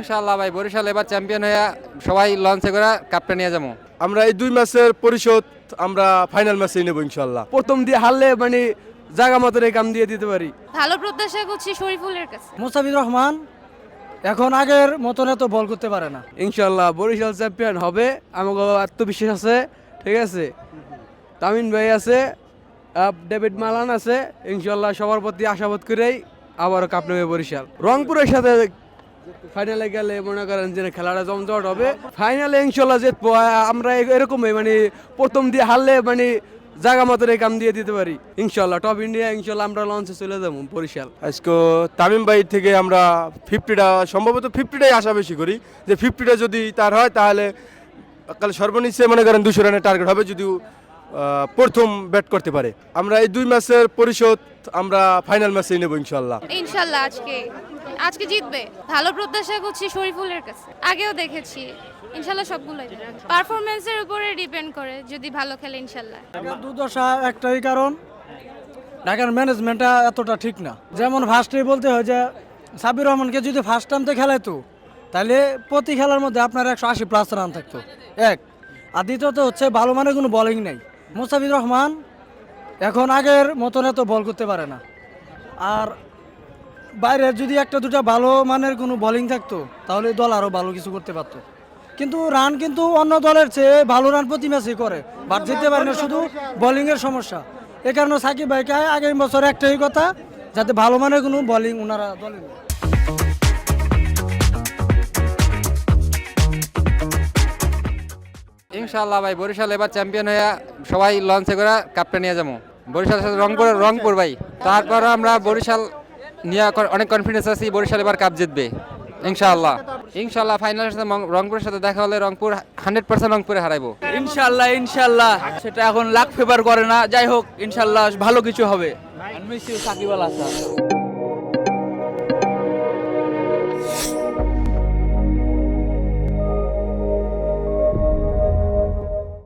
ইনশাআল্লাহ ভাই বরিশাল এবার চ্যাম্পিয়ন হয়ে সবাই লঞ্চে করে কাপটা নিয়ে যাবো। আমরা এই 2 ম্যাচের পরিশোধ আমরা ফাইনাল ম্যাচে নেব ইনশাআল্লাহ। প্রথম দিয়ে হারলে মানে জায়গা মতো কাম দিয়ে দিতে পারি। ভালো প্রত্যাশা করছি শরীফুলের কাছে। মুস্তাফিজুর রহমান এখন আগের মতন এত বল করতে পারে না। ইনশাআল্লাহ বরিশাল চ্যাম্পিয়ন হবে, আমাকে আত্মবিশ্বাস আছে। ঠিক আছে, তামিম ভাই আছে, ডেভিড মালান আছে, ইনশাআল্লাহ সবার প্রতি আশাবাদ করেই আবারও কাপ নেবে বরিশাল। রংপুরের সাথে ফাইনালে গেলে মনে করেন যে খেলাটা জমজট হবে। ফাইনালে ইনশাআল্লাহ জিতবো। আমরা এরকমই মানে প্রথম দিয়ে হারলে মানে জায়গা মতো কাম দিয়ে দিতে পারি ইনশাআল্লাহ। টপ ইন্ডিয়া ইনশাআল্লাহ আমরা লঞ্চে চলে যাবো বরিশাল। আজকে তামিম ভাই থেকে আমরা 50টা সম্ভবত 50টাই আশা বেশি করি, যে 50টা যদি তার হয় তাহলে কাল সর্বনিম্ন মনে করেন 200 রানের টার্গেট হবে যদি প্রথম ব্যাট করতে পারে। আমরা এই 2 ম্যাচের পরিশোধ আমরা ফাইনাল ম্যাচে নেব ইনশাআল্লাহ। ইনশাআল্লাহ আজকে জিতবে। ভালো প্রত্যাশা করছি শরীফুলের কাছে। আগেও দেখেছি ইনশাআল্লাহ সবগুলোই পারফরম্যান্সের উপরে ডিপেন্ড করে, যদি ভালো খেলে ইনশাআল্লাহ। দুর্দশা একটাই কারণ, ঢাকার ম্যানেজমেন্টটা এতটা ঠিক না। যেমন ফার্স্টেই বলতে হয় যে সাবির রহমানকে যদি ফার্স্ট টাইমতে খেলাইতো তাহলে প্রতি খেলার মধ্যে আপনার 180+ রান থাকতো এক। আর দ্বিতীয়ত হচ্ছে ভালো মানের কোনো বোলিং নেই। মুস্তাফিজুর রহমান এখন আগের মতন এত বল করতে পারে না। আর বাইরে যদি একটা দুটা ভালো মানের কোনো বোলিং থাকতো তাহলে দল আরও ভালো কিছু করতে পারতো। কিন্তু রান কিন্তু অন্য দলের চেয়ে ভালো রান প্রতি ম্যাচেই করে, বাট জিততে পারে না, শুধু বোলিংয়ের সমস্যা। এ কারণে সাকিব ভাইকে আগামী বছর একটাই কথা, যাতে ভালো মানের কোনো বোলিং ওনারা দলে নেয়। ইনশাআল্লাহ ভাই বরিশাল এবার চ্যাম্পিয়ন হয়ে সবাই লঞ্চে করে কাপটা নিয়ে যাবো। বরিশালের সাথে রংপুর ভাই। তারপর আমরা বরিশাল নিয়ে অনেক কনফিডেন্স আছি, বরিশাল এবার কাপ জিতবে ইনশাআল্লাহ ফাইনালের সাথে রংপুরের সাথে দেখা হলে রংপুর 100% রংপুরে হারাইবো ইনশাআল্লাহ সেটা এখন লাক ফেভার করে না। যাই হোক ইনশাআল্লাহ ভালো কিছু হবে। সাকিব আল হাসান।